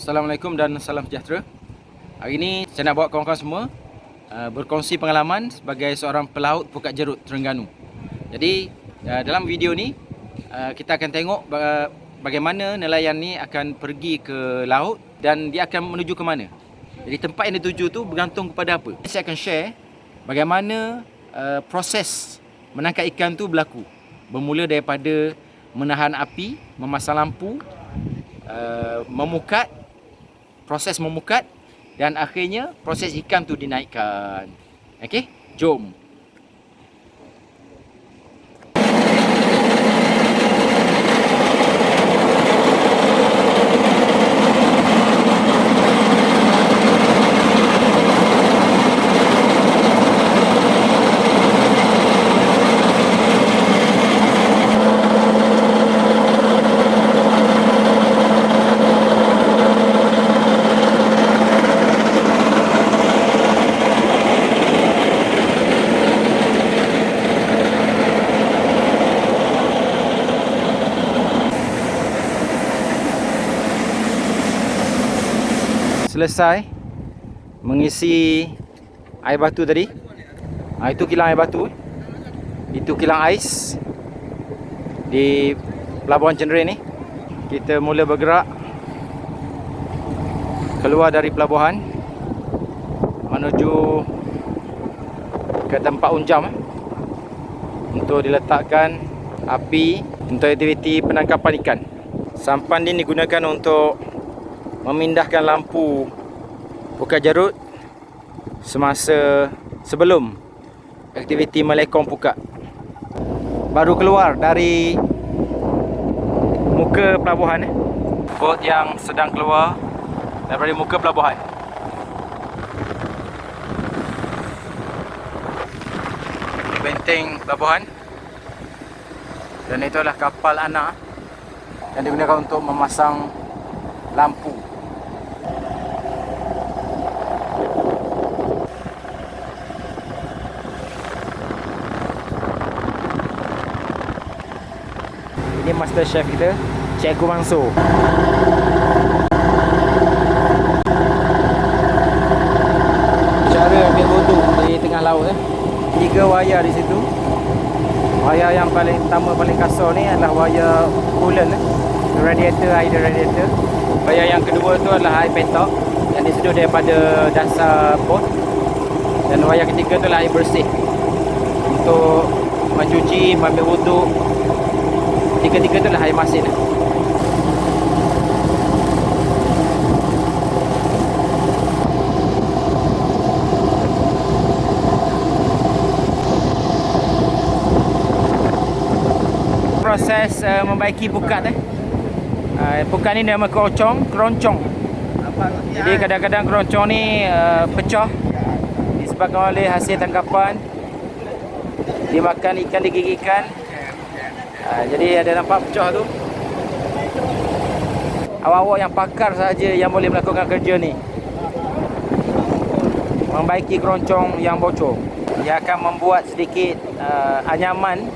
Assalamualaikum dan salam sejahtera. Hari ini saya nak bawa kawan-kawan semua berkongsi pengalaman sebagai seorang pelaut Pukat Jerut, Terengganu. Jadi dalam video ni kita akan tengok bagaimana nelayan ni akan pergi ke laut dan dia akan menuju ke mana. Jadi tempat yang dituju tu bergantung kepada apa. Saya akan share bagaimana proses menangkap ikan tu berlaku. Bermula daripada menahan api, memasang lampu, memukat, proses memukat dan akhirnya proses ikan tu dinaikkan. Okey, jom. Selesai mengisi air batu tadi. Itu kilang air batu. Itu kilang ais di Pelabuhan Cenderai ni. Kita mula bergerak keluar dari pelabuhan menuju ke tempat unjam untuk diletakkan api untuk aktiviti penangkapan ikan. Sampan ini digunakan untuk memindahkan lampu Pukat Jerut semasa sebelum aktiviti melekong pukat. Baru keluar dari muka pelabuhan, bot yang sedang keluar daripada muka pelabuhan. Benteng pelabuhan, dan itu adalah kapal anak yang digunakan untuk memasang lampu. Ini master chef kita, Cikgu Mansur. Cara ambil foto di tengah laut 3 wayar di situ. Wayar yang paling pertama, paling kasar ni adalah wayar coolant, radiator, air radiator. Wayar yang kedua tu adalah air petak yang diseduh daripada dasar bot. Dan wayar ketiga tu adalah air bersih untuk mencuci, mengambil wuduk. Tiga-tiga tu adalah air masin. Proses membaiki pukat pukat ni nama keroncong. Jadi kadang-kadang keroncong ni pecah disebabkan oleh hasil tangkapan dimakan ikan, digigit ikan. Jadi ada nampak pecah tu. Awak-awak yang pakar saja yang boleh melakukan kerja ni, membaiki keroncong yang bocor. Dia akan membuat sedikit anyaman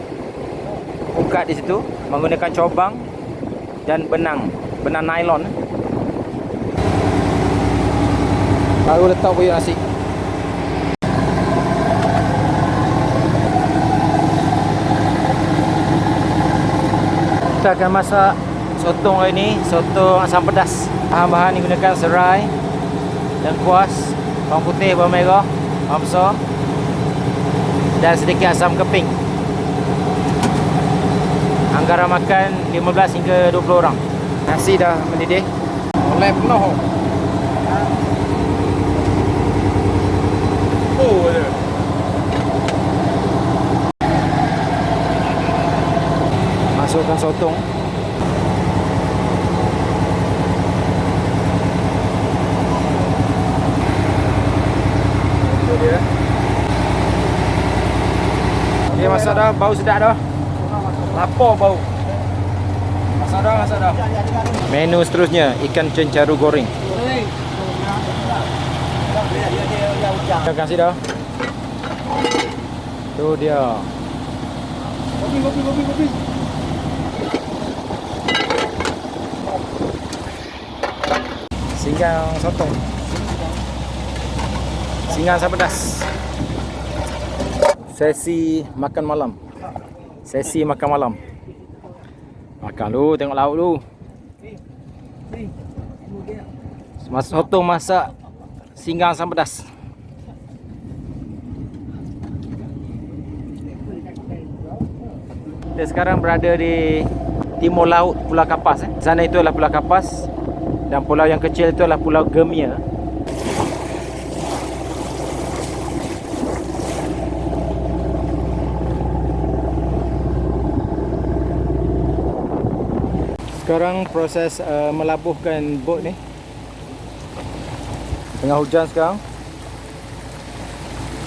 pukat di situ menggunakan cobang dan benang nylon. Baru letak buyuk nasi. Kita akan masak sotong hari ni, sotong asam pedas. Bahan-bahan digunakan serai, lengkuas, bawang putih, bawang merah, bawang besar dan sedikit asam keping. Anggaran makan 15 hingga 20 orang. Nasi dah mendidih. Oleh penuh. Masukkan sotong. Itu dia. Dia masak dah, bau sedap dah. Lapar bau. Masak dah. Menu seterusnya, ikan cencaru goreng. Terima kasih dah. Tu dia. Kopi. Singgang sotong. Singgang asam pedas. Sesi makan malam. Sesi makan malam. Makan dulu, tengok lauk dulu. Sotong masak singgang asam pedas. Kita sekarang berada di timur laut Pulau Kapas. Sana itu adalah Pulau Kapas dan pulau yang kecil itu adalah Pulau Gemia. Sekarang proses melabuhkan bot ni. Tengah hujan sekarang.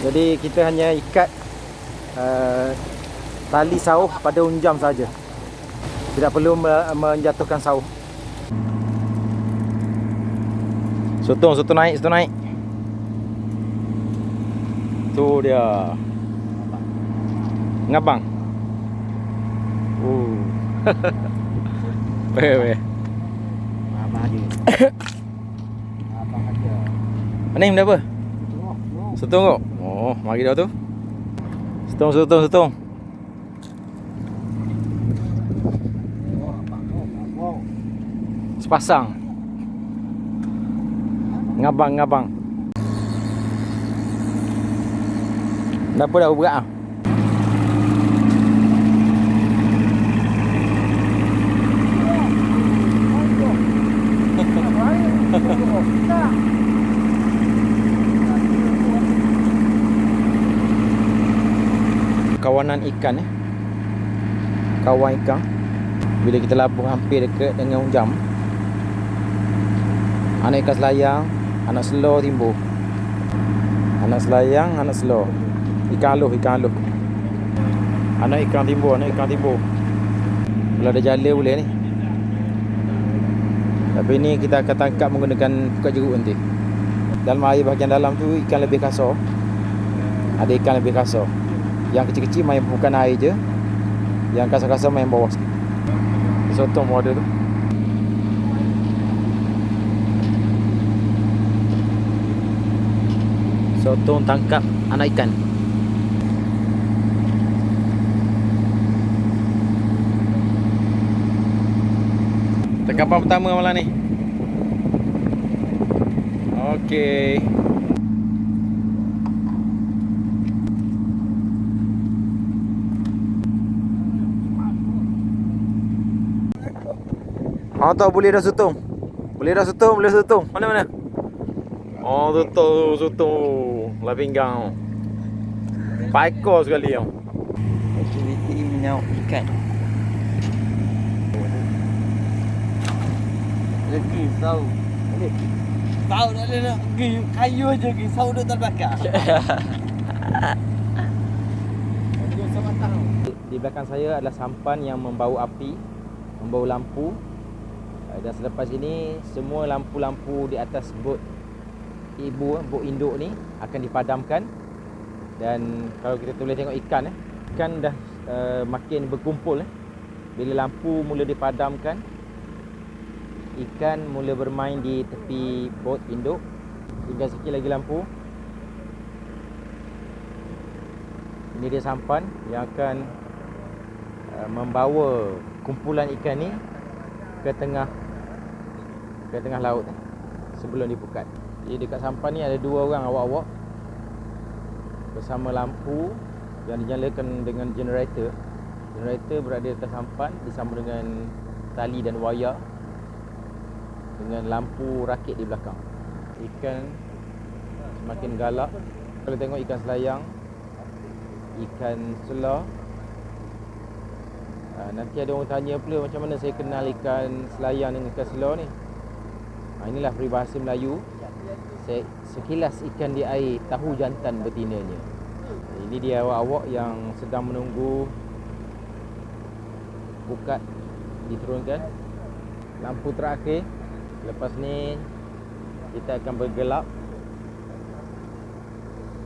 Jadi kita hanya ikat tali sauh pada unjam saja. Tidak perlu menjatuhkan sauh. Sotong naik, sotong naik. Tu dia. Ngabang. Weh. Abang ada. Abang ada. Mana ni apa? Sotong kok. Oh, mari dah tu. Sotong. Sepasang. Ngabang. Kenapa dah berat ah? Kawanan ikan Kawan ikan. Bila kita labuh hampir dekat dengan jam, anak ikan selayang, anak selo timbul. Anak selayang, anak selo. Ikan aluh. Anak ikan timbul. Kalau ada jala boleh ni. Tapi ni kita akan tangkap menggunakan pukat jeruk nanti. Dalam air bahagian dalam tu ikan lebih kasar. Ada ikan lebih kasar. Yang kecil-kecil main bukan air je. Yang kasar-kasar main bawah sikit. Sotong pun ada tu. Sotong tangkap anak ikan. Tangkapan pertama malam ni. Okey. Tahu boleh dah sotong. Mana? Oh, sotong. Lah pinggang. 4 ekor sekali tau. Aktiviti menyaut ikan. Lagi sau. Sau dah nak pergi kayu aja pergi sau duduk dalam belakang. Di belakang saya adalah sampan yang membau api, membau lampu. Dan selepas ini semua lampu-lampu di atas bot induk ni akan dipadamkan. Dan kalau kita boleh tengok ikan dah makin berkumpul. Bila lampu mula dipadamkan, ikan mula bermain di tepi bot induk. Tinggal sikit lagi lampu. Ini dia sampan yang akan membawa kumpulan ikan ni ke tengah laut sebelum dipukat. Jadi dekat sampan ni ada 2 orang awak-awak bersama lampu yang dinyalakan dengan generator. Generator berada dekat sampan disambung dengan tali dan wayar dengan lampu rakit di belakang. Ikan semakin galak. Kalau tengok ikan selayang, ikan selah. Nanti ada orang tanya pula macam mana saya kenal ikan selayang dengan ikan selah ni. Inilah peribahasa Melayu. Sekilas ikan di air, tahu jantan betinanya. Ini dia awak-awak yang sedang menunggu pukat diturunkan. Lampu terakhir. Lepas ni kita akan bergelap.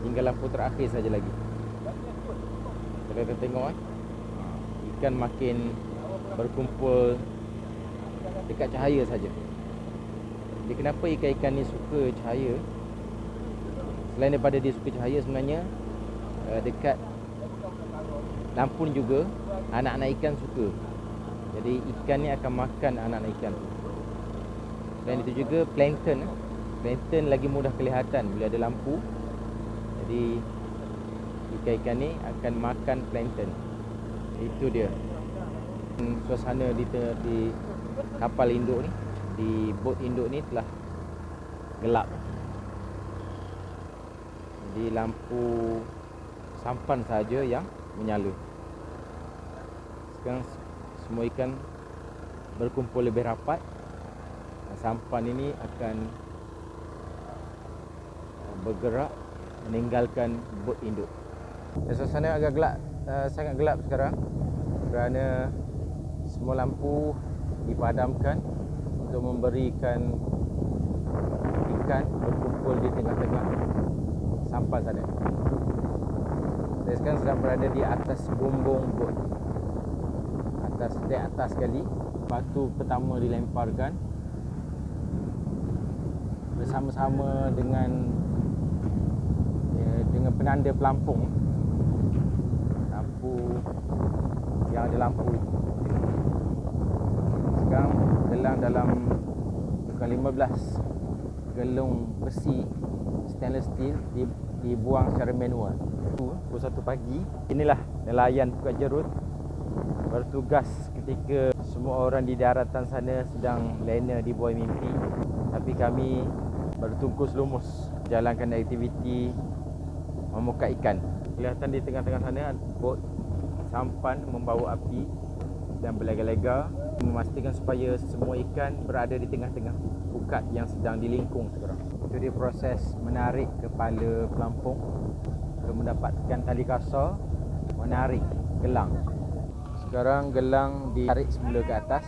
Tinggal lampu terakhir saja lagi. Kita akan tengok ikan makin berkumpul dekat cahaya saja. Jadi kenapa ikan-ikan ni suka cahaya? Selain daripada dia suka cahaya, sebenarnya dekat lampu ni juga anak-anak ikan suka. Jadi ikan ni akan makan anak-anak ikan tu. Dan itu juga plankton. Plankton lagi mudah kelihatan bila ada lampu. Jadi ikan-ikan ni akan makan plankton. Itu dia. Suasana di kapal induk ni, di bot induk ni telah gelap. Jadi lampu sampan saja yang menyala. Sekarang semua ikan berkumpul lebih rapat. Sampan ini akan bergerak meninggalkan bot induk. Suasana agak gelap, sangat gelap sekarang kerana semua lampu dipadamkan untuk memberikan ikan berkumpul di tengah-tengah sampan sana. Saya sekarang sedang berada di atas bumbung bot. Di atas sekali, batu pertama dilemparkan bersama-sama dengan penanda pelampung. Lampu yang ada lampu. Sekarang gelang dalam bukan 15 gelung besi stainless steel dibuang secara manual. Pukul 1 pagi, inilah nelayan Pukat Jerut bertugas ketika semua orang di daratan sana sedang lena di buai mimpi. Tapi kami bertungkus lumus jalankan aktiviti memukat ikan. Kelihatan di tengah-tengah sana bot sampan membawa api dan berlega-lega memastikan supaya semua ikan berada di tengah-tengah pukat yang sedang dilingkung sekarang. Itu dia proses menarik kepala pelampung untuk mendapatkan tali kasar, menarik gelang. Sekarang gelang ditarik semula ke atas.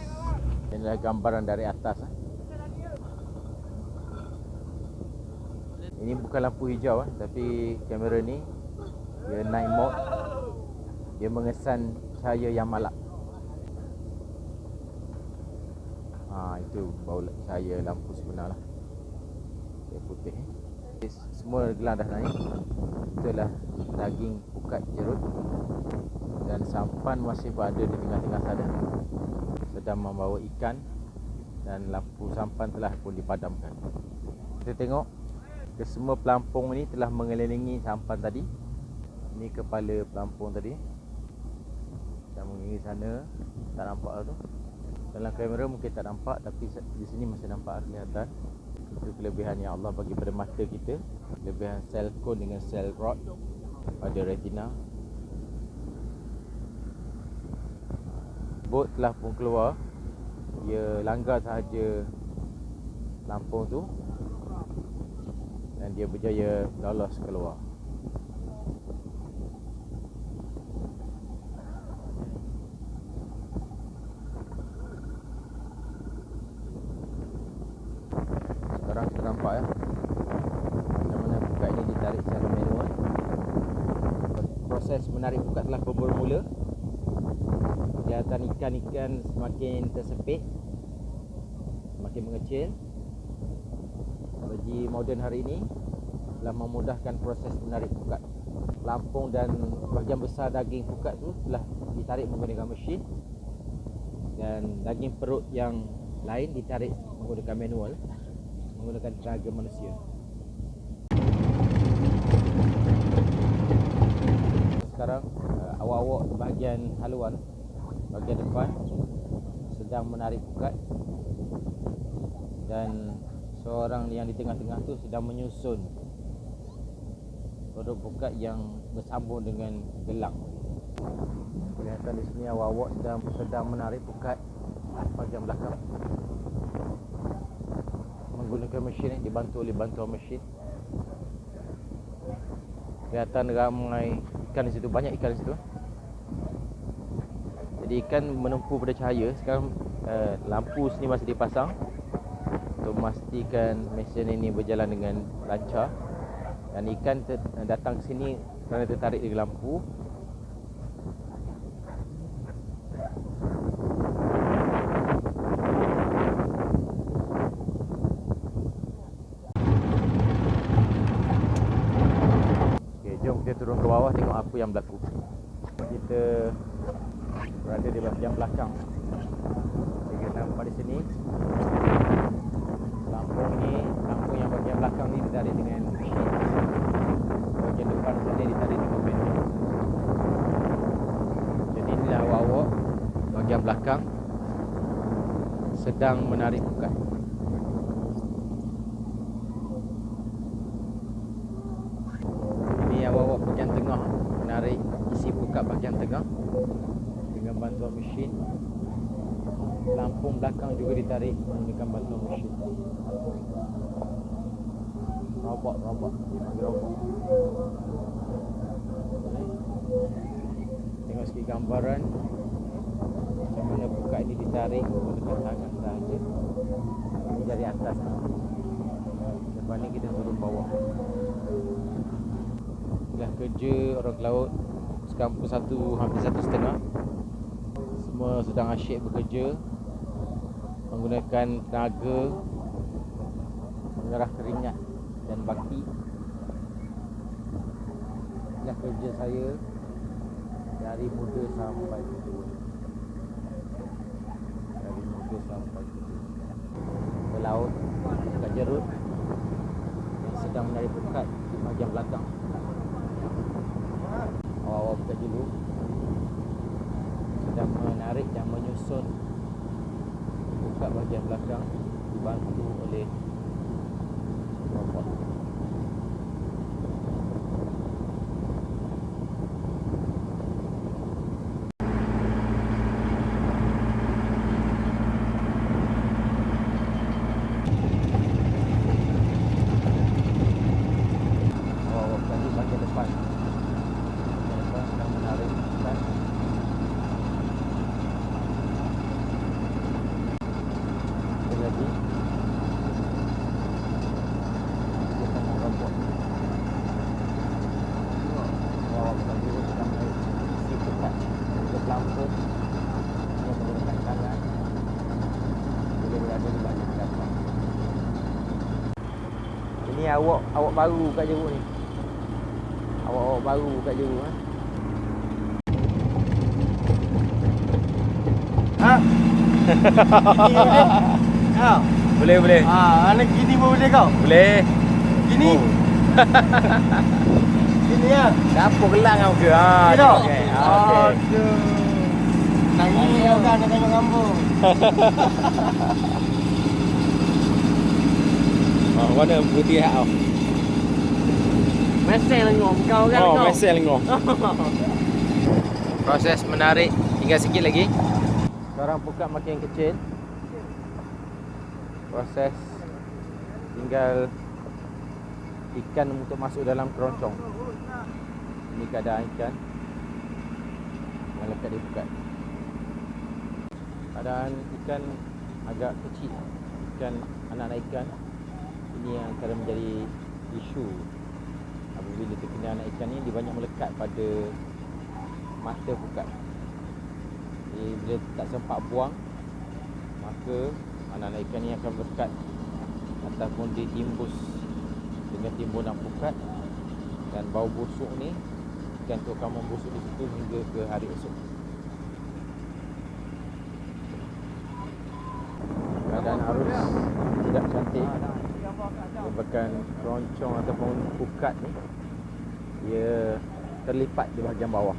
Inilah gambaran dari atas. Ini bukan lampu hijau, tapi kamera ni dia night mode. Dia mengesan cahaya yang malap. Itu bau cahaya lampu sebenar lah. Dia putih. Semua gelang dah naik. Itulah daging Pukat Jerut. Dan sampan masih berada di tengah-tengah sana, sedang membawa ikan. Dan lampu sampan telah pun dipadamkan. Kita tengok kesemua pelampung ni telah mengelilingi sampan tadi. Ini kepala pelampung tadi dan mengelilingi sana. Tak nampak lah tu. Dalam kamera mungkin tak nampak, tapi di sini masih nampak kelihatan. Itu kelebihan yang Allah bagi pada mata kita. Kelebihan sel cone dengan sel rod pada retina. Bot telah pun keluar. Dia langgar sahaja lampung tu dan dia berjaya lolos keluar. Sekarang kita nampak macam mana pukat ini ditarik secara manual. Proses menarik pukat telah pun bermula. Kelihatan ikan-ikan semakin tersepit, semakin mengecil. Teknologi moden hari ini telah memudahkan proses menarik pukat. Pelampung dan bahagian besar daging pukat tu telah ditarik menggunakan mesin, dan daging perut yang lain ditarik menggunakan manual, menggunakan tenaga manusia. Sekarang awak-awak bahagian haluan, bahagian depan sedang menarik pukat, dan seorang yang di tengah-tengah tu sedang menyusun produk pukat yang bersambung dengan gelang. Kelihatan di sini awak-awak sedang menarik pukat bahagian belakang menggunakan mesin ni, dibantu oleh bantuan mesin. Kelihatan ramai ikan di situ, banyak ikan di situ. Jadi ikan menumpu pada cahaya. Sekarang lampu sini masih dipasang untuk memastikan mesin ini berjalan dengan lancar. Dan ikan datang ke sini kerana tertarik dengan lampu. turun ke bawah tengok apa yang berlaku. Kita berada di bahagian belakang. Jika nampak di sini, lampu yang bahagian belakang ni ditarik dengan mesin. Bahagian depan saja ditarik dengan manual. Jadi inilah awak-awak bahagian belakang sedang menarik pukat. Ini awak-awak bahagian tengah menarik isi pukat bahagian tengah dengan bantuan mesin. Lampung belakang juga ditarik dengan bantuan mesin. Robot. Tengok sikit gambaran macam mana pukat ini ditarik menggunakan tangan sahaja. Ini dari atas ni. Lepas ni kita turun bawah. Inilah kerja orang laut sekarang pukul 1, hampir 1:30. Semua sedang asyik bekerja menggunakan tenaga, mengerah keringat dan bakti. Inilah kerja saya dari muda sampai tua. Pelaut pukat jerut yang sedang menarik pukat di bahagian belakang. Awak-awak pukat jerut sedang menarik dan menyusun pukat bahagian belakang dibantu oleh robot. Ini awak baru kat jeruk ni. Awak baru kat jeruk ha. Ha? Gini boleh? Ha? Boleh. Anak gini pun boleh kau? Boleh. Gini? Oh. Gini ya? Dapur gelang kau ke? Gini tak? Okey. Aduh. Nangis kau kan nak tengok kampung. Mana putih hak kau? Mesel lengong kau kan kau? Mesel lengong. Proses menarik tinggal sikit lagi. Sekarang pukat makin kecil. Proses tinggal ikan untuk masuk dalam keroncong. Ini keadaan ikan yang lekat di pukat. Keadaan ikan agak kecil. Anak-anak ikan ini yang akan menjadi isu apabila terkena anak ikan ni. Dia banyak melekat pada mata pukat. Jadi bila tak sempat buang, maka anak-anak ikan ni akan berkat ataupun ditimbus dengan timbunan pukat, dan bau busuk ni ikan tu akan membusuk di situ hingga ke hari esok. Keadaan arus tidak cantik menyebabkan keroncong ataupun pukat ni dia terlipat di bahagian bawah.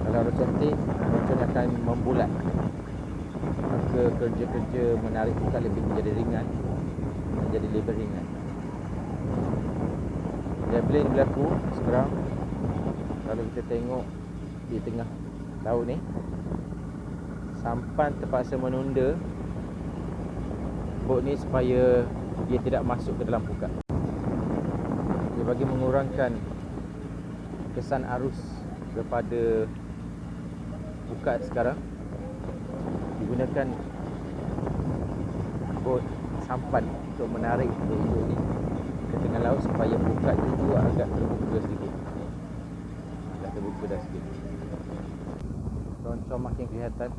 Kalau arus cantik, keroncong akan membulat, maka kerja-kerja menarik pukat lebih menjadi ringan, menjadi lebih ringan. Javelin berlaku sekarang. Kalau kita tengok di tengah laut ni, sampan terpaksa menunda bot ni supaya dia tidak masuk ke dalam pukat. Dia bagi mengurangkan kesan arus kepada pukat sekarang, digunakan bot sampan untuk menarik bot ni ke tengah laut supaya pukat itu agak terbuka sedikit. Agak terbuka dah sikit. Keroncong makin kelihatan.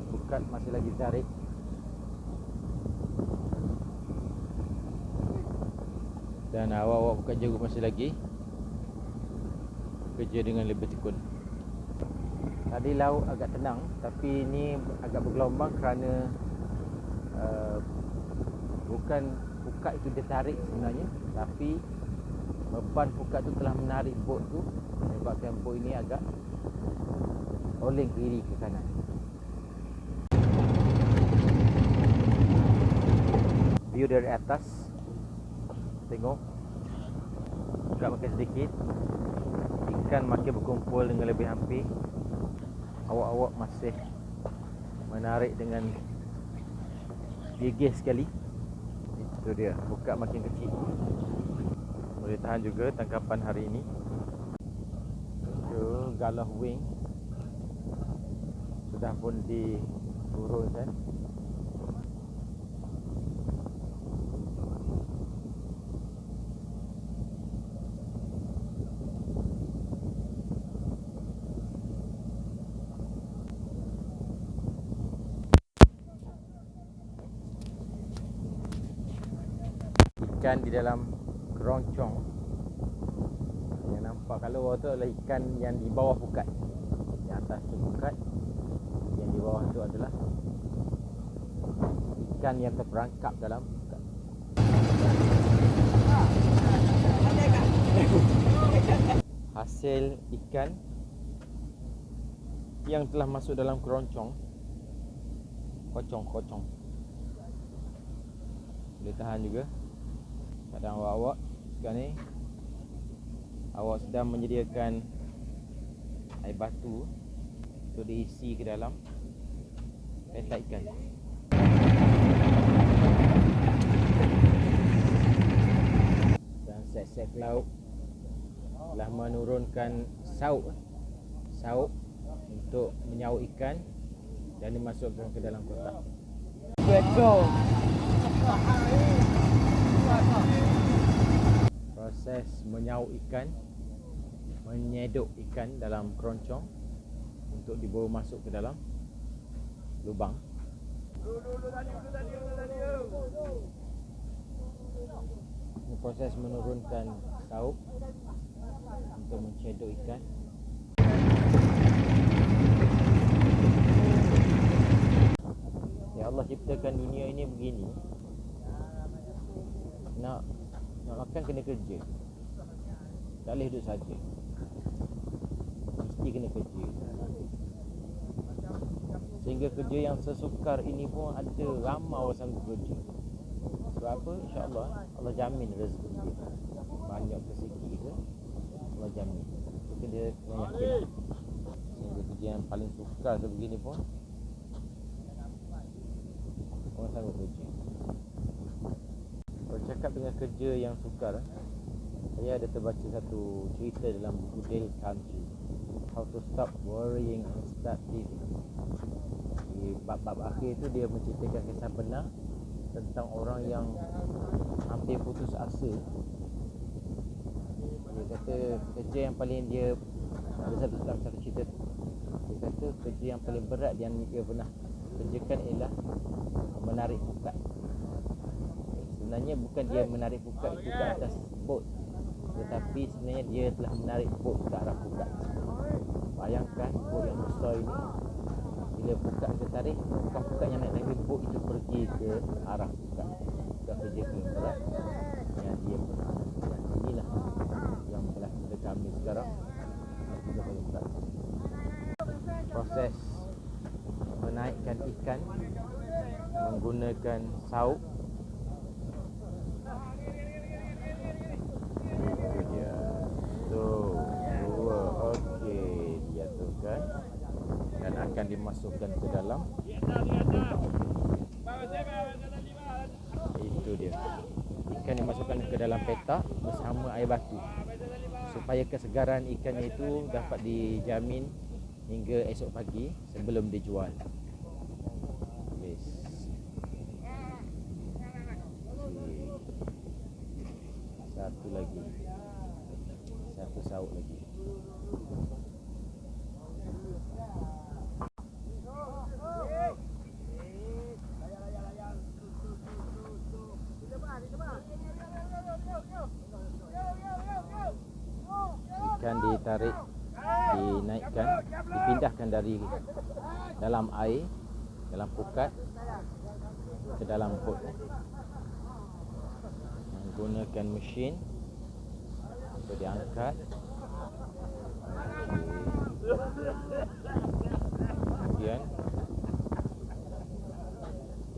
Pukat masih lagi tarik. Dan awak-awak buka jeruk masih lagi kerja dengan lebih tekun. Tadi laut agak tenang, tapi ini agak bergelombang kerana bukan pukat itu dia tarik sebenarnya, tapi beban pukat tu telah menarik bot tu, menyebabkan bot ini agak oleng ke kiri ke kanan. View dari atas, tengok pukat makin sedikit, ikan makin berkumpul dengan lebih hampir. Awak-awak masih menarik dengan gigih sekali. Itu dia, pukat makin kecil. Boleh tahan juga tangkapan hari ini. Itu galah wing sudah pun diturunkan. Ikan di dalam keroncong yang nampak kat luar tu adalah ikan yang di bawah pukat. Yang atas tu pukat, yang di bawah tu adalah ikan yang terperangkap dalam pukat. Hasil ikan yang telah masuk dalam keroncong, kocong. Boleh tahan juga. Kadang awak sekarang ni awak sedang menyediakan air batu untuk diisi ke dalam petak ikan. Dan set-set laut telah menurunkan sauk untuk menyauk ikan dan dimasukkan ke dalam kotak. Let's go. Proses menyauk ikan, menyedok ikan dalam keroncong untuk dibawa masuk ke dalam lubang. Ini proses menurunkan sauk untuk mencedok ikan. Ya Allah ciptakan dunia ini begini. Nak makan kena kerja. Tak boleh duduk saja. Mesti kena kerja. Sehingga kerja yang sesukar ini pun ada ramai orang sanggup kerja. Sebab apa? InsyaAllah Allah jamin rezeki dia. Banyak rezeki ke, Allah jamin. Itu dia kena yakin. Sehingga kerja yang paling sukar sebegini pun orang sanggup kerja. Kalau cakap dengan kerja yang sukar, saya ada terbaca satu cerita dalam buku Dale Carnegie, How to Stop Worrying and Start Living. Di bab-bab akhir tu dia menceritakan kisah benar tentang orang yang hampir putus asa. Dia kata kerja yang paling dia ada satu cerita tu. Dia kata kerja yang paling berat yang dia pernah kerjakan ialah menarik pukat. Sebenarnya bukan dia menarik pukat itu ke atas bot, tetapi sebenarnya dia telah menarik bot ke arah pukat. Bayangkan bot yang besar ini, bila pukat dia tarik, bukan pukat yang naik, tapi bot itu pergi ke arah pukat. Bukan kerja paling berat yang dia pernah. Dan inilah yang telah kita kami sekarang, kerja paling berat. Proses menaikkan ikan menggunakan sauk. Itu dia. Dua. Okey, dijatuhkan dan akan dimasukkan ke dalam lubang. Itu dia. Ikan dimasukkan ke dalam petak bersama air batu supaya kesegaran ikannya itu dapat dijamin hingga esok pagi sebelum dijual. Yes. Satu lagi. Satu sauk lagi. ditarik, dinaikkan, dipindahkan dari dalam air, dalam pukat ke dalam bot menggunakan mesin untuk diangkat. Kemudian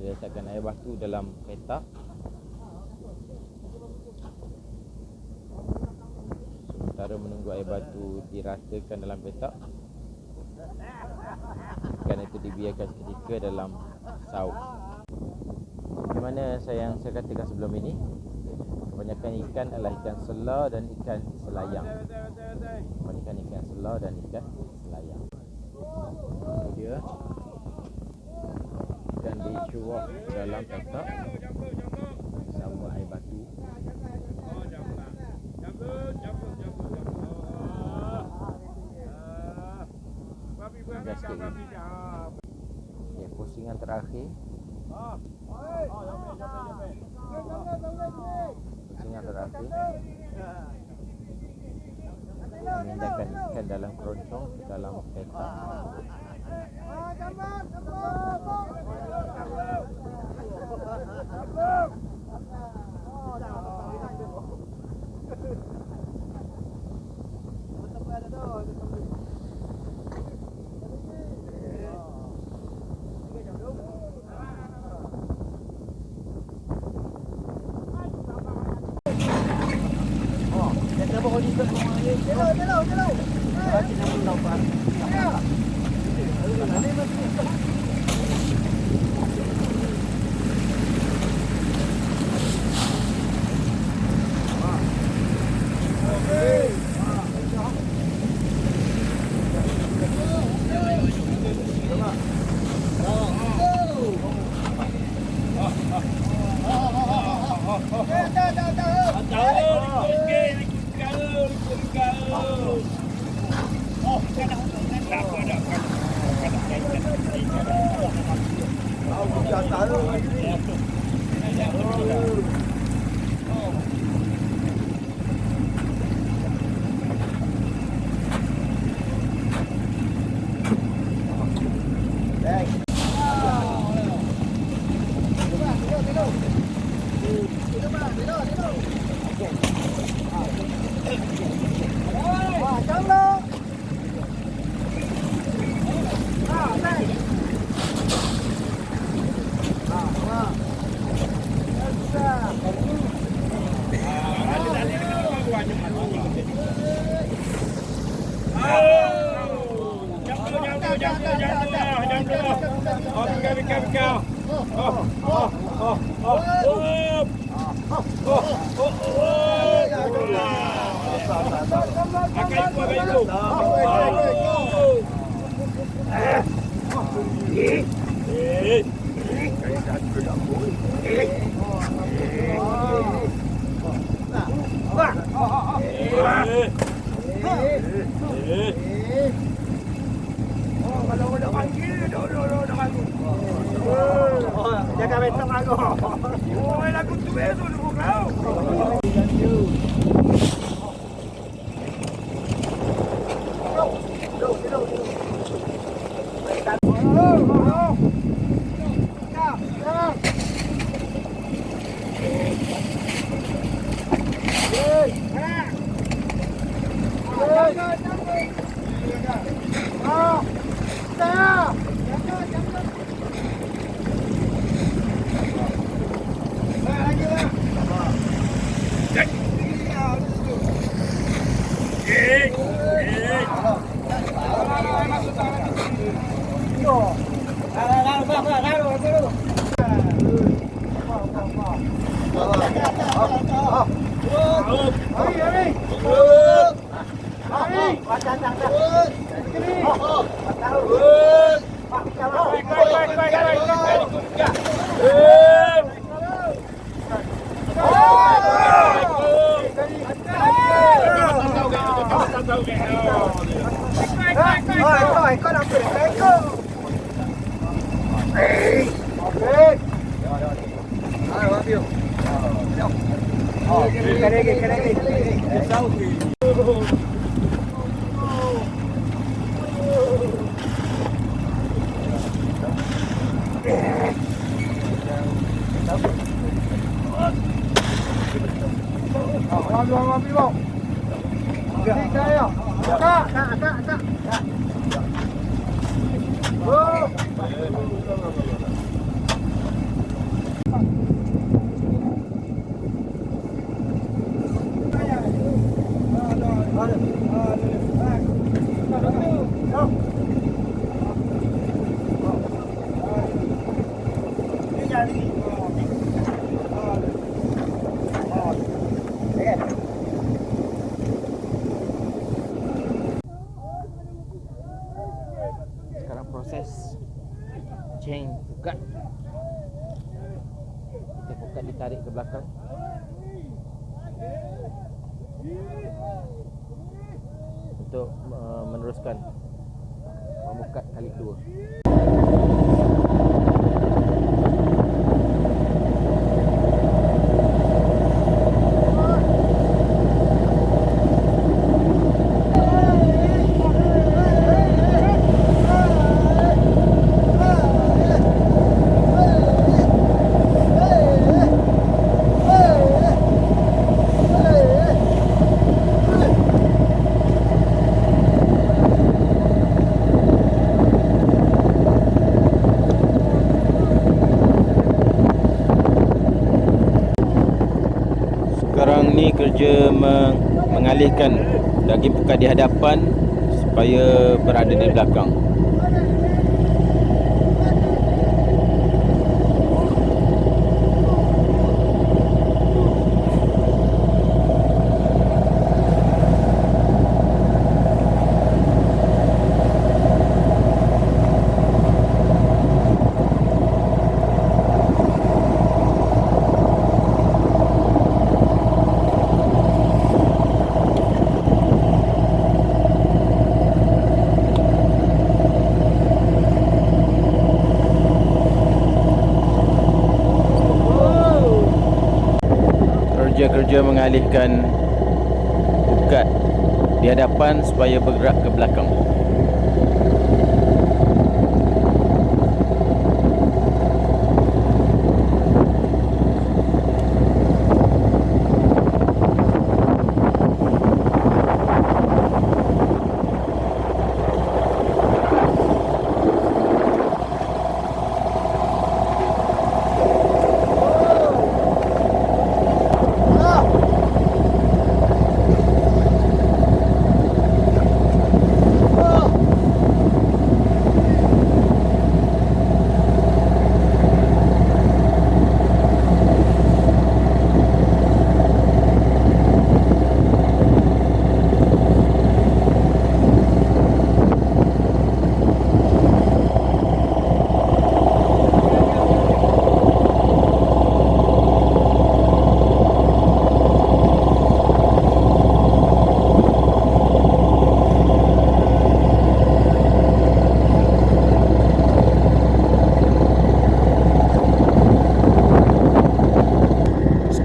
diletakkan air batu dalam petak. Sementara menunggu air batu diratakan dalam petak, ikan itu dibiarkan seketika dalam sauk. Bagaimana yang saya katakan sebelum ini, kebanyakan ikan adalah ikan selar dan ikan selayang. Kebanyakan ikan selar dan ikan selayang. Itu dia. Ikan dicuak dalam petak bersama air batu. Okay, pusingan terakhir. Pusingan terakhir. Memindahkan ikan dalam keroncong ke dalam petak. Jaga betong aku. Oh, lagu tu beso dulu kau. Abang api bang. Ini saya. Kak. Oh. Sekarang proses chain pukat. Kita pukat ditarik ke belakang. Untuk meneruskan memukat kali kedua. Sekarang ni kerja mengalihkan daging pukat di hadapan supaya berada di belakang. Kerja mengalihkan pukat di hadapan supaya bergerak ke belakang.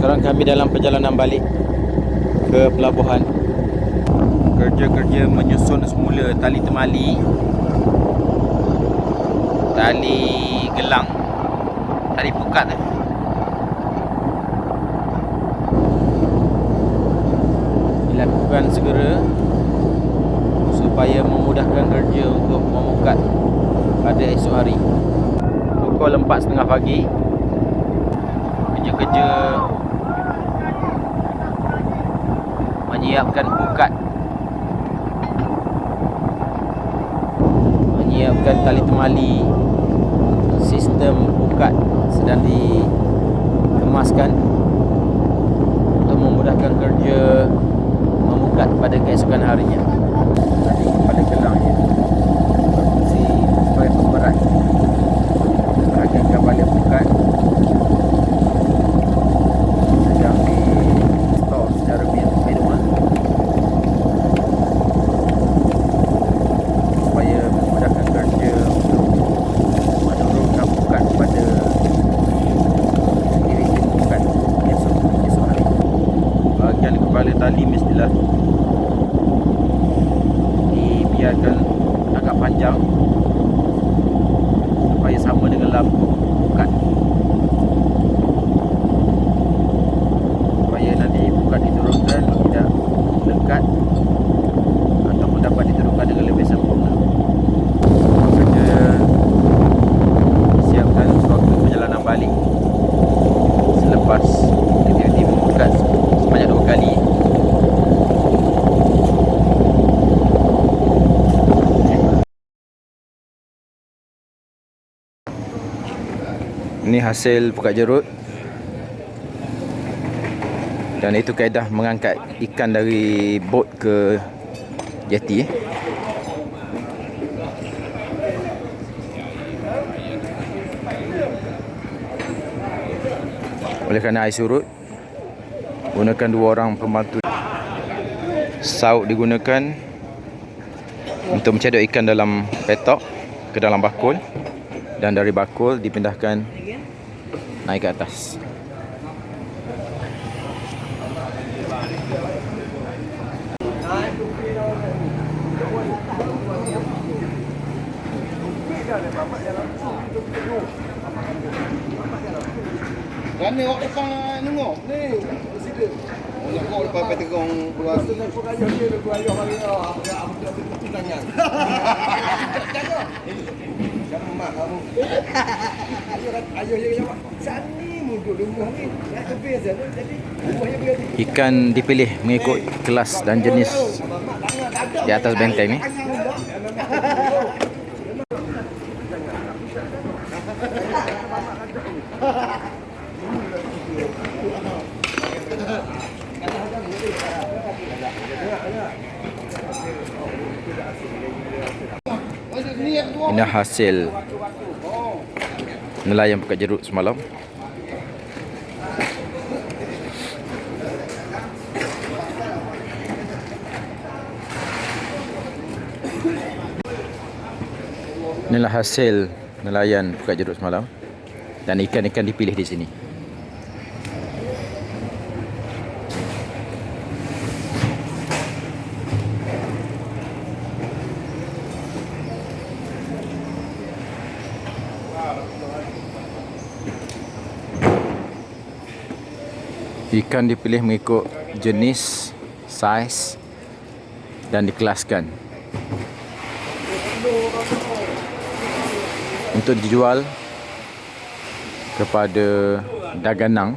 Sekarang kami dalam perjalanan balik ke pelabuhan. Kerja-kerja menyusun semula tali temali, tali gelang, tali pukat dilakukan segera supaya memudahkan kerja untuk memukat pada esok hari. Pukul 4.30 pagi, kerja-kerja menyiapkan pukat, menyiapkan tali temali. Sistem pukat sedang dikemaskan untuk memudahkan kerja memukat pada keesokan harinya. Tadi pada gelangnya berfungsi sebagai pemberat bagi kapal pukat sedang di store secara manual supaya memudahkan kerja untuk menurunkan pukat pada diri pukat esok hari. Bahagian kepala tali mestilah dibiarkan agak panjang supaya sama dengan lampu pukat, supaya nanti pukat diturunkan Ini hasil pukat jerut. Dan itu kaedah mengangkat ikan dari bot ke jeti. Oleh kerana air surut, gunakan 2 orang pembantu. Saut digunakan untuk mencedok ikan dalam petok ke dalam bakul, dan dari bakul dipindahkan naik ke atas. Kerana awak depan nengok ni. Oh, nak lepas peterong keluar. Aku ayah dia keluar ayah hari apa tunangan. Jaga. Jangan mak kamu. Ayah dia jawab. Sani mundur rumah ni. Nak kebiasa jadi rumahnya berada. Ikan dipilih mengikut kelas dan jenis di atas benteng ni. Ini hasil nelayan pukat jerut semalam. Inilah hasil nelayan pukat jerut semalam. Dan ikan-ikan dipilih di sini. Ikan dipilih mengikut jenis, saiz dan dikelaskan untuk dijual kepada daganang